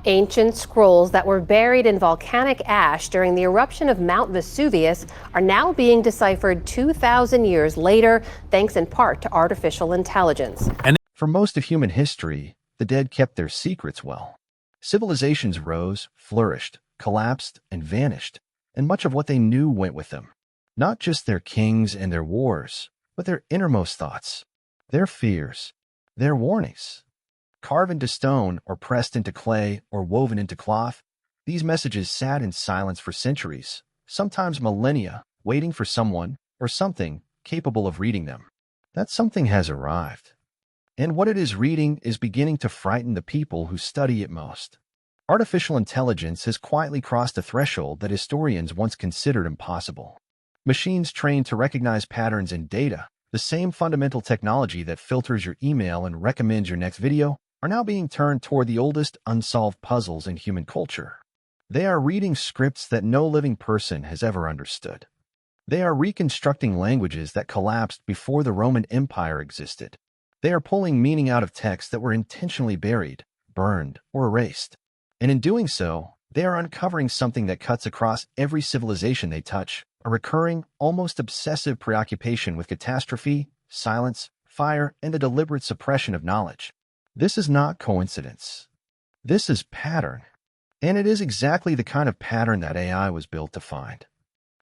Ancient scrolls that were buried in volcanic ash during the eruption of Mount Vesuvius are now being deciphered 2,000 years later, thanks in part to artificial intelligence. For most of human history, the dead kept their secrets well. Civilizations rose, flourished, collapsed, and vanished, and much of what they knew went with them. Not just their kings and their wars, but their innermost thoughts, their fears, their warnings. Carved into stone or pressed into clay or woven into cloth, these messages sat in silence for centuries, sometimes millennia, waiting for someone or something capable of reading them. That something has arrived. And what it is reading is beginning to frighten the people who study it most. Artificial intelligence has quietly crossed a threshold that historians once considered impossible. Machines trained to recognize patterns in data, the same fundamental technology that filters your email and recommends your next video, are now being turned toward the oldest unsolved puzzles in human culture. They are reading scripts that no living person has ever understood. They are reconstructing languages that collapsed before the Roman Empire existed. They are pulling meaning out of texts that were intentionally buried, burned, or erased. And in doing so, they are uncovering something that cuts across every civilization they touch, a recurring, almost obsessive preoccupation with catastrophe, silence, fire, and the deliberate suppression of knowledge. This is not coincidence. This is pattern. And it is exactly the kind of pattern that AI was built to find.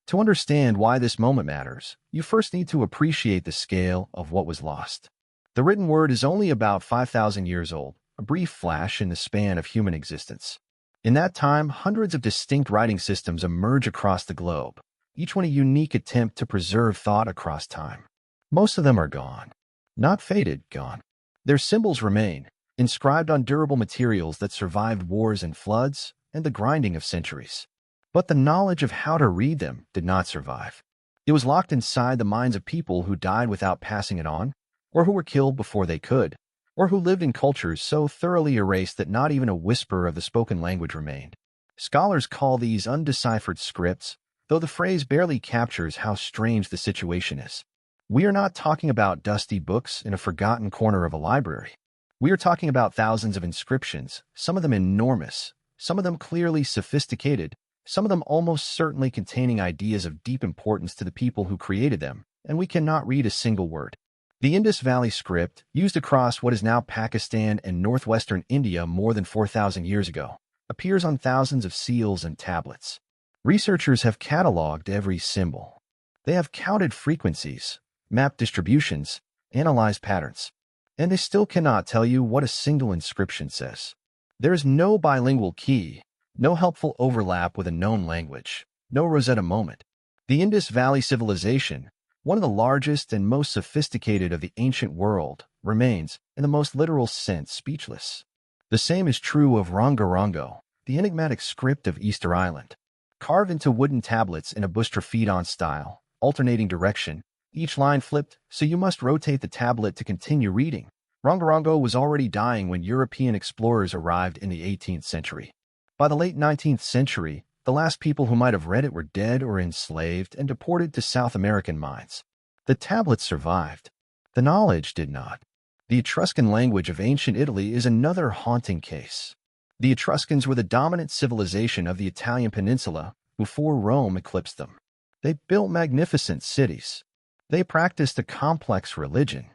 To understand why this moment matters, you first need to appreciate the scale of what was lost. The written word is only about 5,000 years old, a brief flash in the span of human existence. In that time, hundreds of distinct writing systems emerge across the globe, each one a unique attempt to preserve thought across time. Most of them are gone. Not faded, gone. Their symbols remain, inscribed on durable materials that survived wars and floods and the grinding of centuries. But the knowledge of how to read them did not survive. It was locked inside the minds of people who died without passing it on, or who were killed before they could, or who lived in cultures so thoroughly erased that not even a whisper of the spoken language remained. Scholars call these undeciphered scripts, though the phrase barely captures how strange the situation is. We are not talking about dusty books in a forgotten corner of a library. We are talking about thousands of inscriptions, some of them enormous, some of them clearly sophisticated, some of them almost certainly containing ideas of deep importance to the people who created them, and we cannot read a single word. The Indus Valley script, used across what is now Pakistan and northwestern India more than 4,000 years ago, appears on thousands of seals and tablets. Researchers have cataloged every symbol. They have counted frequencies, mapped distributions, analyzed patterns, and they still cannot tell you what a single inscription says. There is no bilingual key, no helpful overlap with a known language, no Rosetta moment. The Indus Valley civilization, one of the largest and most sophisticated of the ancient world, remains, in the most literal sense, speechless. The same is true of Rongorongo, the enigmatic script of Easter Island. Carved into wooden tablets in a Bustrafidon style, alternating direction, each line flipped, so you must rotate the tablet to continue reading. Rongorongo was already dying when European explorers arrived in the 18th century. By the late 19th century, the last people who might have read it were dead or enslaved and deported to South American mines. The tablets survived. The knowledge did not. The Etruscan language of ancient Italy is another haunting case. The Etruscans were the dominant civilization of the Italian peninsula before Rome eclipsed them. They built magnificent cities. They practiced a complex religion.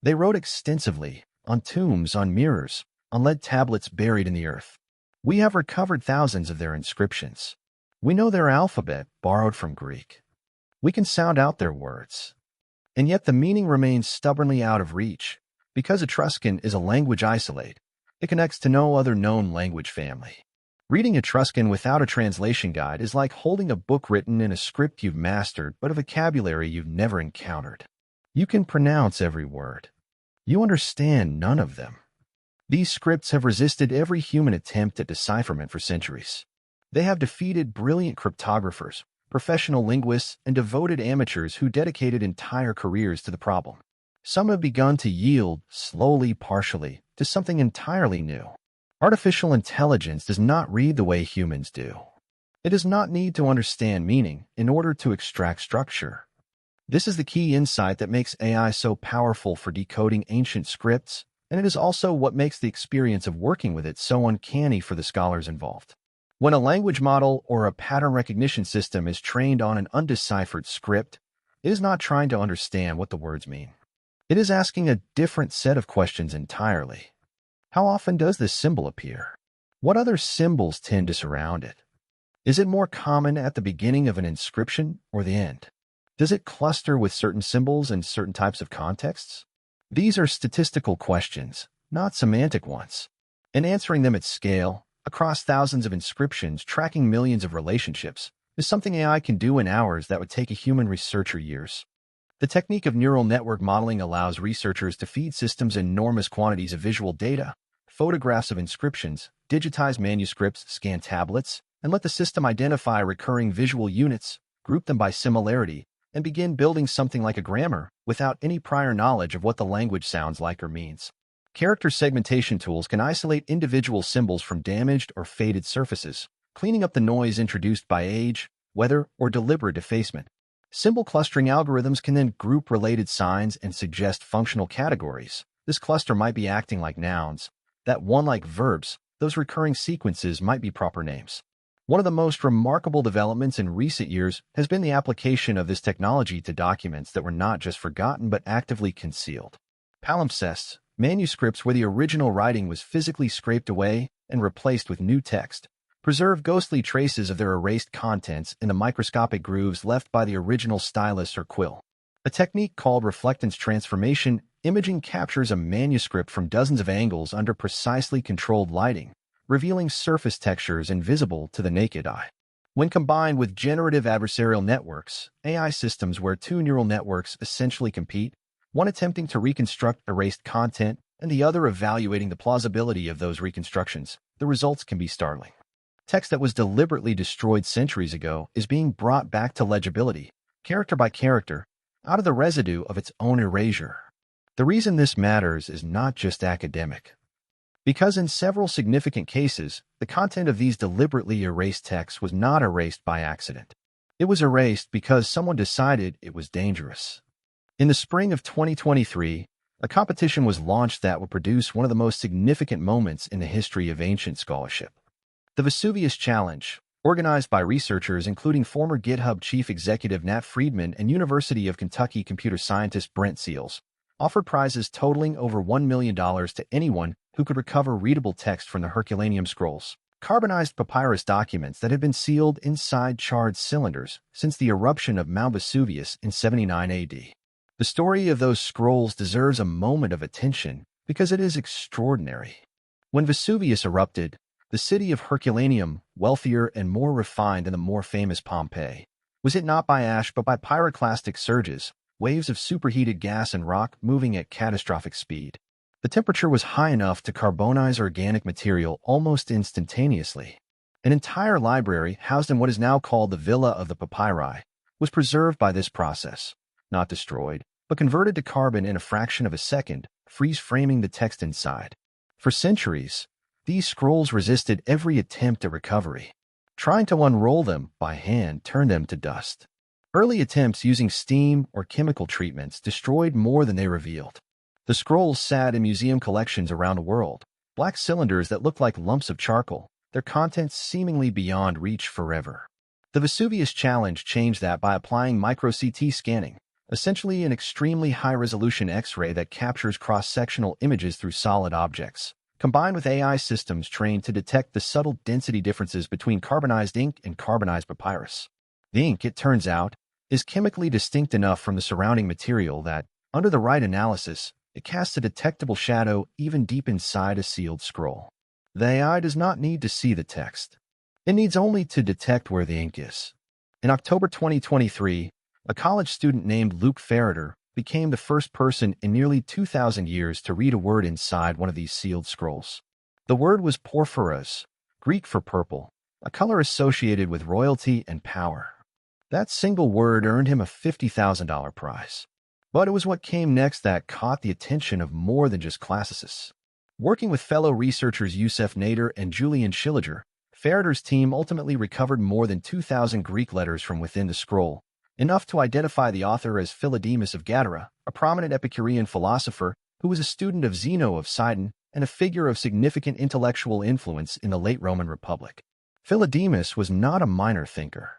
They wrote extensively, on tombs, on mirrors, on lead tablets buried in the earth. We have recovered thousands of their inscriptions. We know their alphabet, borrowed from Greek. We can sound out their words. And yet the meaning remains stubbornly out of reach. Because Etruscan is a language isolate, it connects to no other known language family. Reading Etruscan without a translation guide is like holding a book written in a script you've mastered but a vocabulary you've never encountered. You can pronounce every word. You understand none of them. These scripts have resisted every human attempt at decipherment for centuries. They have defeated brilliant cryptographers, professional linguists, and devoted amateurs who dedicated entire careers to the problem. Some have begun to yield, slowly, partially, to something entirely new. Artificial intelligence does not read the way humans do. It does not need to understand meaning in order to extract structure. This is the key insight that makes AI so powerful for decoding ancient scripts, and it is also what makes the experience of working with it so uncanny for the scholars involved. When a language model or a pattern recognition system is trained on an undeciphered script, it is not trying to understand what the words mean. It is asking a different set of questions entirely. How often does this symbol appear? What other symbols tend to surround it? Is it more common at the beginning of an inscription or the end? Does it cluster with certain symbols in certain types of contexts? These are statistical questions, not semantic ones. And answering them at scale, across thousands of inscriptions tracking millions of relationships, is something AI can do in hours that would take a human researcher years. The technique of neural network modeling allows researchers to feed systems enormous quantities of visual data, photographs of inscriptions, digitize manuscripts, scan tablets, and let the system identify recurring visual units, group them by similarity, and begin building something like a grammar without any prior knowledge of what the language sounds like or means. Character segmentation tools can isolate individual symbols from damaged or faded surfaces, cleaning up the noise introduced by age, weather, or deliberate defacement. Symbol clustering algorithms can then group related signs and suggest functional categories. This cluster might be acting like nouns, that one like verbs, those recurring sequences might be proper names. One of the most remarkable developments in recent years has been the application of this technology to documents that were not just forgotten but actively concealed. Palimpsests, manuscripts where the original writing was physically scraped away and replaced with new text, preserve ghostly traces of their erased contents in the microscopic grooves left by the original stylus or quill. A technique called reflectance transformation imaging captures a manuscript from dozens of angles under precisely controlled lighting, revealing surface textures invisible to the naked eye. When combined with generative adversarial networks, AI systems where two neural networks essentially compete, one attempting to reconstruct erased content and the other evaluating the plausibility of those reconstructions, the results can be startling. Text that was deliberately destroyed centuries ago is being brought back to legibility, character by character, out of the residue of its own erasure. The reason this matters is not just academic. Because in several significant cases, the content of these deliberately erased texts was not erased by accident. It was erased because someone decided it was dangerous. In the spring of 2023, a competition was launched that would produce one of the most significant moments in the history of ancient scholarship. The Vesuvius Challenge, organized by researchers including former GitHub chief executive Nat Friedman and University of Kentucky computer scientist Brent Seals, offered prizes totaling over $1 million to anyone who could recover readable text from the Herculaneum scrolls, carbonized papyrus documents that had been sealed inside charred cylinders since the eruption of Mount Vesuvius in 79 AD. The story of those scrolls deserves a moment of attention because it is extraordinary. When Vesuvius erupted, the city of Herculaneum, wealthier and more refined than the more famous Pompeii, was hit not by ash but by pyroclastic surges, waves of superheated gas and rock moving at catastrophic speed. The temperature was high enough to carbonize organic material almost instantaneously. An entire library, housed in what is now called the Villa of the Papyri, was preserved by this process, not destroyed, but converted to carbon in a fraction of a second, freeze-framing the text inside. For centuries, these scrolls resisted every attempt at recovery. Trying to unroll them by hand turned them to dust. Early attempts using steam or chemical treatments destroyed more than they revealed. The scrolls sat in museum collections around the world, black cylinders that looked like lumps of charcoal, their contents seemingly beyond reach forever. The Vesuvius Challenge changed that by applying micro-CT scanning, essentially an extremely high-resolution X-ray that captures cross-sectional images through solid objects, combined with AI systems trained to detect the subtle density differences between carbonized ink and carbonized papyrus. The ink, it turns out, is chemically distinct enough from the surrounding material that, under the right analysis, it casts a detectable shadow even deep inside a sealed scroll. The AI does not need to see the text. It needs only to detect where the ink is. In October 2023, a college student named Luke Ferreter became the first person in nearly 2,000 years to read a word inside one of these sealed scrolls. The word was porphyros, Greek for purple, a color associated with royalty and power. That single word earned him a $50,000 prize. But it was what came next that caught the attention of more than just classicists. Working with fellow researchers Yusef Nader and Julian Schilliger, Ferreter's team ultimately recovered more than 2,000 Greek letters from within the scroll, enough to identify the author as Philodemus of Gadara, a prominent Epicurean philosopher who was a student of Zeno of Sidon and a figure of significant intellectual influence in the late Roman Republic. Philodemus was not a minor thinker.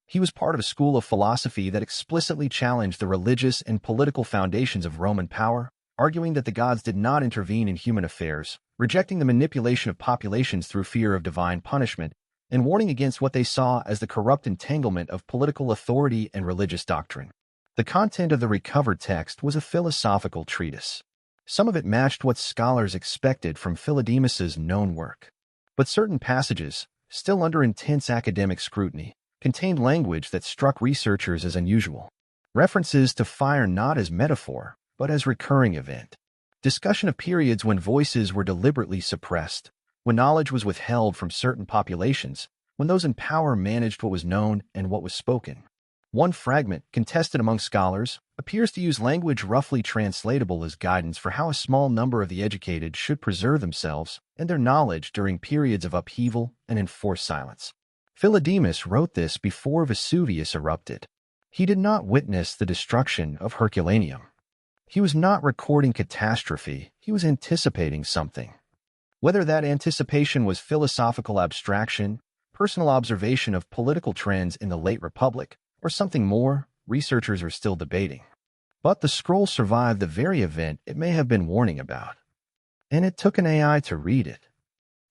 He was part of a school of philosophy that explicitly challenged the religious and political foundations of Roman power, arguing that the gods did not intervene in human affairs, rejecting the manipulation of populations through fear of divine punishment, and warning against what they saw as the corrupt entanglement of political authority and religious doctrine. The content of the recovered text was a philosophical treatise. Some of it matched what scholars expected from Philodemus's known work. But certain passages, still under intense academic scrutiny, contained language that struck researchers as unusual. References to fire not as metaphor, but as recurring event. Discussion of periods when voices were deliberately suppressed, when knowledge was withheld from certain populations, when those in power managed what was known and what was spoken. One fragment, contested among scholars, appears to use language roughly translatable as guidance for how a small number of the educated should preserve themselves and their knowledge during periods of upheaval and enforced silence. Philodemus wrote this before Vesuvius erupted. He did not witness the destruction of Herculaneum. He was not recording catastrophe, he was anticipating something. Whether that anticipation was philosophical abstraction, personal observation of political trends in the late Republic, or something more, researchers are still debating. But the scroll survived the very event it may have been warning about. And it took an AI to read it.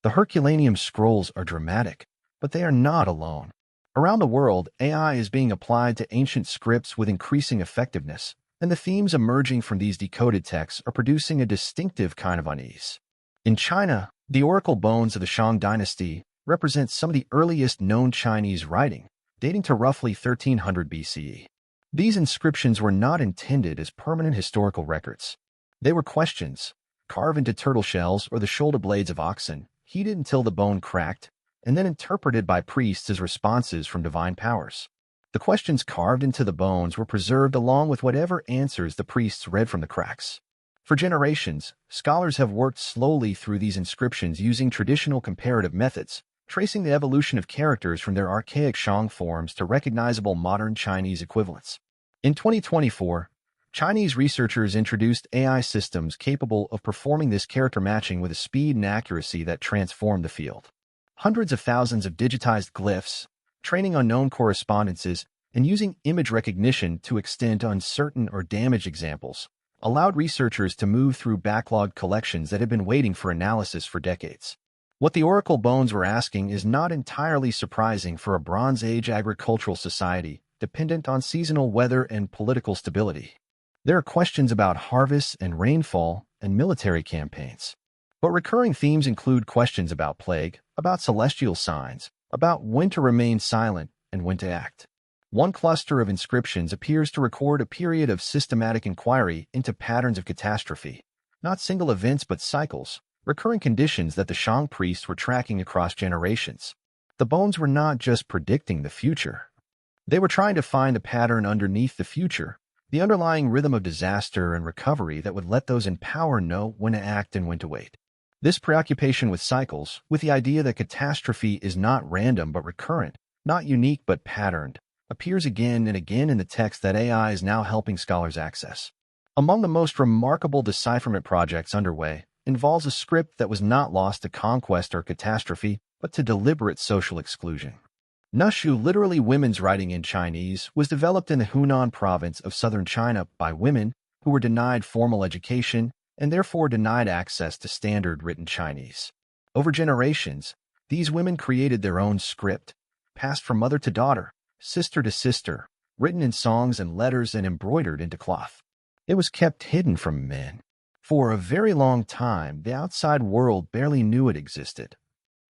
The Herculaneum scrolls are dramatic, but they are not alone. Around the world, AI is being applied to ancient scripts with increasing effectiveness, and the themes emerging from these decoded texts are producing a distinctive kind of unease. In China, the oracle bones of the Shang dynasty represent some of the earliest known Chinese writing, dating to roughly 1300 BCE. These inscriptions were not intended as permanent historical records. They were questions, carved into turtle shells or the shoulder blades of oxen, heated until the bone cracked, and then interpreted by priests as responses from divine powers. The questions carved into the bones were preserved along with whatever answers the priests read from the cracks. For generations, scholars have worked slowly through these inscriptions using traditional comparative methods, tracing the evolution of characters from their archaic Shang forms to recognizable modern Chinese equivalents. In 2024, Chinese researchers introduced AI systems capable of performing this character matching with a speed and accuracy that transformed the field. Hundreds of thousands of digitized glyphs, training on known correspondences, and using image recognition to extend to uncertain or damaged examples allowed researchers to move through backlogged collections that had been waiting for analysis for decades. What the oracle bones were asking is not entirely surprising for a Bronze Age agricultural society dependent on seasonal weather and political stability. There are questions about harvests and rainfall and military campaigns. But recurring themes include questions about plague, about celestial signs, about when to remain silent and when to act. One cluster of inscriptions appears to record a period of systematic inquiry into patterns of catastrophe, not single events but cycles, recurring conditions that the Shang priests were tracking across generations. The bones were not just predicting the future. They were trying to find a pattern underneath the future, the underlying rhythm of disaster and recovery that would let those in power know when to act and when to wait. This preoccupation with cycles, with the idea that catastrophe is not random but recurrent, not unique but patterned, appears again and again in the text that AI is now helping scholars access. Among the most remarkable decipherment projects underway involves a script that was not lost to conquest or catastrophe, but to deliberate social exclusion. Nushu, literally women's writing in Chinese, was developed in the Hunan province of southern China by women who were denied formal education and therefore denied access to standard written Chinese. Over generations, these women created their own script, passed from mother to daughter, sister to sister, written in songs and letters and embroidered into cloth. It was kept hidden from men. For a very long time, the outside world barely knew it existed.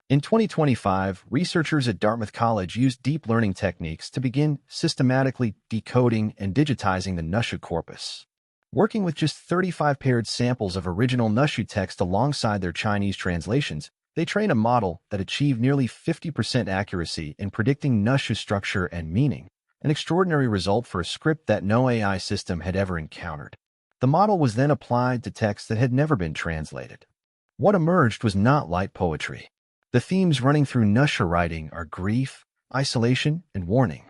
In 2025, researchers at Dartmouth College used deep learning techniques to begin systematically decoding and digitizing the Nushu corpus. Working with just 35 paired samples of original Nushu text alongside their Chinese translations, they trained a model that achieved nearly 50% accuracy in predicting Nushu structure and meaning, an extraordinary result for a script that no AI system had ever encountered. The model was then applied to text that had never been translated. What emerged was not light poetry. The themes running through Nushu writing are grief, isolation, and warning.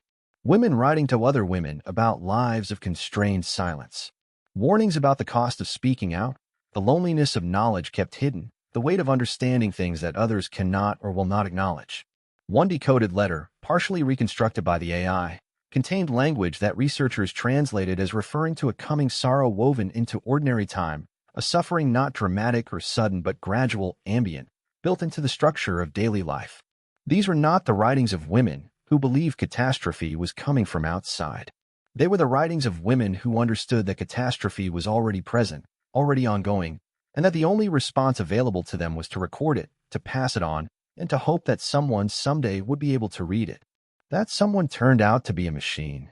Women writing to other women about lives of constrained silence. Warnings about the cost of speaking out, The loneliness of knowledge kept hidden, the weight of understanding things that others cannot or will not acknowledge. One decoded letter, partially reconstructed by the AI, contained language that researchers translated as referring to a coming sorrow woven into ordinary time, a suffering not dramatic or sudden but gradual, ambient, built into the structure of daily life. These were not the writings of women who believed catastrophe was coming from outside. They were the writings of women who understood that catastrophe was already present, already ongoing, and that the only response available to them was to record it, to pass it on, and to hope that someone someday would be able to read it. That someone turned out to be a machine.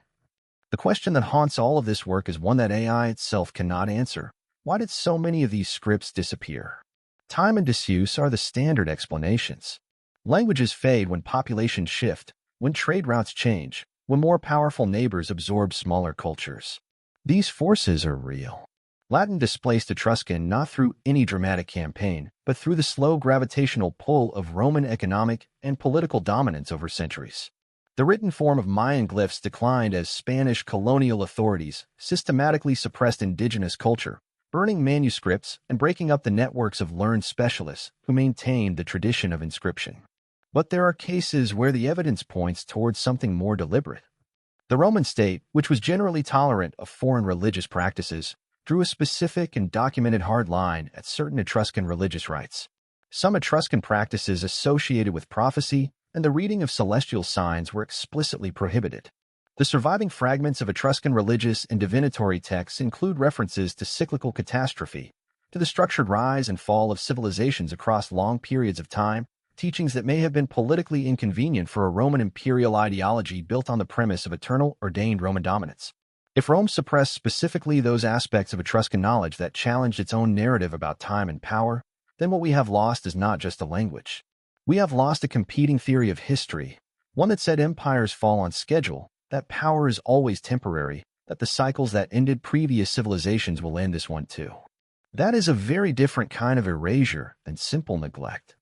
The question that haunts all of this work is one that AI itself cannot answer. Why did so many of these scripts disappear? Time and disuse are the standard explanations. Languages fade when populations shift, when trade routes change, when more powerful neighbors absorb smaller cultures. These forces are real. Latin displaced Etruscan not through any dramatic campaign, but through the slow gravitational pull of Roman economic and political dominance over centuries. The written form of Mayan glyphs declined as Spanish colonial authorities systematically suppressed indigenous culture, burning manuscripts and breaking up the networks of learned specialists who maintained the tradition of inscription. But there are cases where the evidence points towards something more deliberate. The Roman state, which was generally tolerant of foreign religious practices, drew a specific and documented hard line at certain Etruscan religious rites. Some Etruscan practices associated with prophecy and the reading of celestial signs were explicitly prohibited. The surviving fragments of Etruscan religious and divinatory texts include references to cyclical catastrophe, to the structured rise and fall of civilizations across long periods of time, teachings that may have been politically inconvenient for a Roman imperial ideology built on the premise of eternal, ordained Roman dominance. If Rome suppressed specifically those aspects of Etruscan knowledge that challenged its own narrative about time and power, then what we have lost is not just a language. We have lost a competing theory of history, one that said empires fall on schedule, that power is always temporary, that the cycles that ended previous civilizations will end this one too. That is a very different kind of erasure than simple neglect.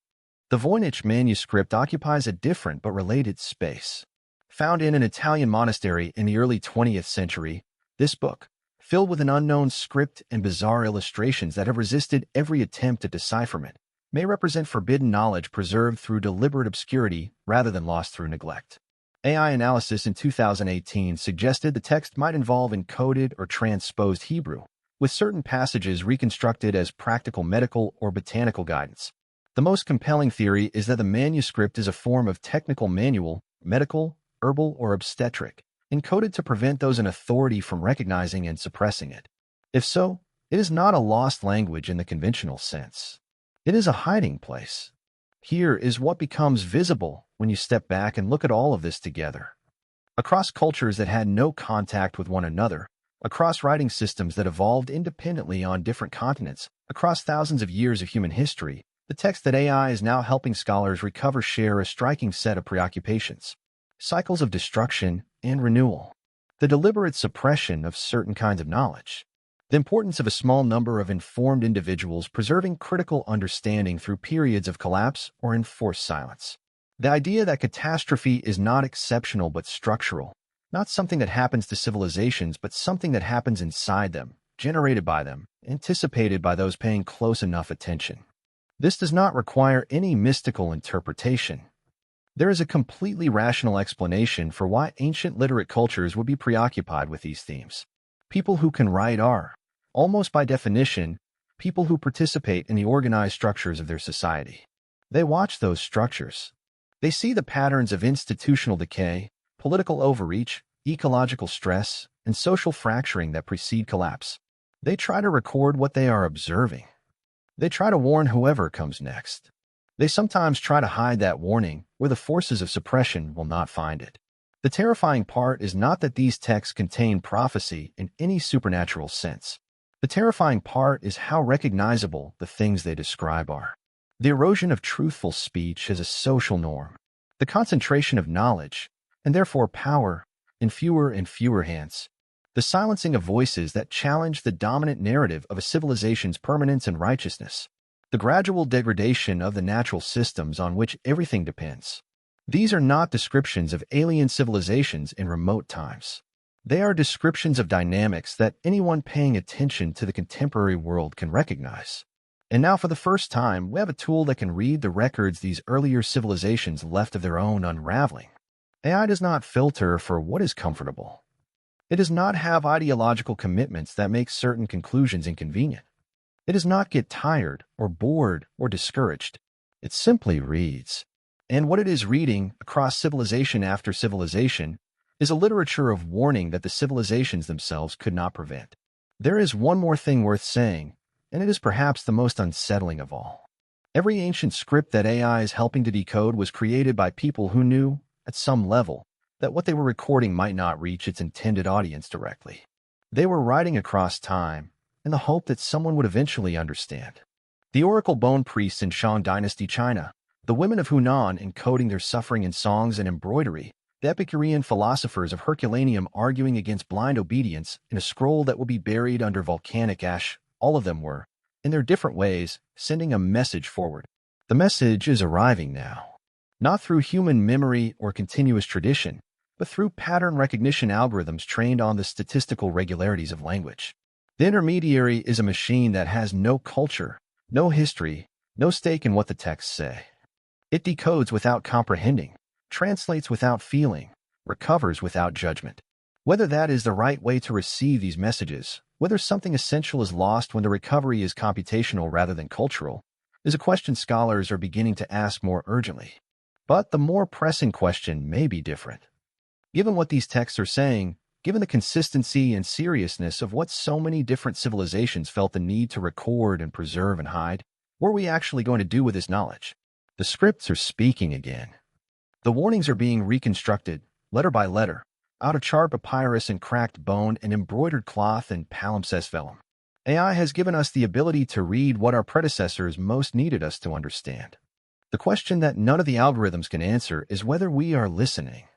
The Voynich manuscript occupies a different but related space. Found in an Italian monastery in the early 20th century, this book, filled with an unknown script and bizarre illustrations that have resisted every attempt at decipherment, may represent forbidden knowledge preserved through deliberate obscurity rather than lost through neglect. AI analysis in 2018 suggested the text might involve encoded or transposed Hebrew, with certain passages reconstructed as practical medical or botanical guidance. The most compelling theory is that the manuscript is a form of technical manual, medical, herbal, or obstetric, encoded to prevent those in authority from recognizing and suppressing it. If so, it is not a lost language in the conventional sense. It is a hiding place. Here is what becomes visible when you step back and look at all of this together. Across cultures that had no contact with one another, across writing systems that evolved independently on different continents, across thousands of years of human history, the text that AI is now helping scholars recover share a striking set of preoccupations. Cycles of destruction and renewal. The deliberate suppression of certain kinds of knowledge. The importance of a small number of informed individuals preserving critical understanding through periods of collapse or enforced silence. The idea that catastrophe is not exceptional but structural, not something that happens to civilizations but something that happens inside them, generated by them, anticipated by those paying close enough attention. This does not require any mystical interpretation. There is a completely rational explanation for why ancient literate cultures would be preoccupied with these themes. People who can write are, almost by definition, people who participate in the organized structures of their society. They watch those structures. They see the patterns of institutional decay, political overreach, ecological stress, and social fracturing that precede collapse. They try to record what they are observing. They try to warn whoever comes next. They sometimes try to hide that warning where the forces of suppression will not find it. The terrifying part is not that these texts contain prophecy in any supernatural sense. The terrifying part is how recognizable the things they describe are. The erosion of truthful speech is a social norm. The concentration of knowledge, and therefore power, in fewer and fewer hands. The silencing of voices that challenge the dominant narrative of a civilization's permanence and righteousness. The gradual degradation of the natural systems on which everything depends. These are not descriptions of alien civilizations in remote times. They are descriptions of dynamics that anyone paying attention to the contemporary world can recognize. And now, for the first time, we have a tool that can read the records these earlier civilizations left of their own unraveling. AI does not filter for what is comfortable. It does not have ideological commitments that make certain conclusions inconvenient. It does not get tired or bored or discouraged. It simply reads. And what it is reading, across civilization after civilization, is a literature of warning that the civilizations themselves could not prevent. There is one more thing worth saying, and it is perhaps the most unsettling of all. Every ancient script that AI is helping to decode was created by people who knew, at some level, that what they were recording might not reach its intended audience directly. They were writing across time, in the hope that someone would eventually understand. The oracle bone priests in Shang Dynasty China, the women of Hunan encoding their suffering in songs and embroidery, the Epicurean philosophers of Herculaneum arguing against blind obedience in a scroll that will be buried under volcanic ash, all of them were, in their different ways, sending a message forward. The message is arriving now. Not through human memory or continuous tradition, but through pattern recognition algorithms trained on the statistical regularities of language. The intermediary is a machine that has no culture, no history, no stake in what the texts say. It decodes without comprehending, translates without feeling, recovers without judgment. Whether that is the right way to receive these messages, whether something essential is lost when the recovery is computational rather than cultural, is a question scholars are beginning to ask more urgently. But the more pressing question may be different. Given what these texts are saying, given the consistency and seriousness of what so many different civilizations felt the need to record and preserve and hide, what are we actually going to do with this knowledge? The scripts are speaking again. The warnings are being reconstructed, letter by letter, out of charred papyrus and cracked bone and embroidered cloth and palimpsest vellum. AI has given us the ability to read what our predecessors most needed us to understand. The question that none of the algorithms can answer is whether we are listening.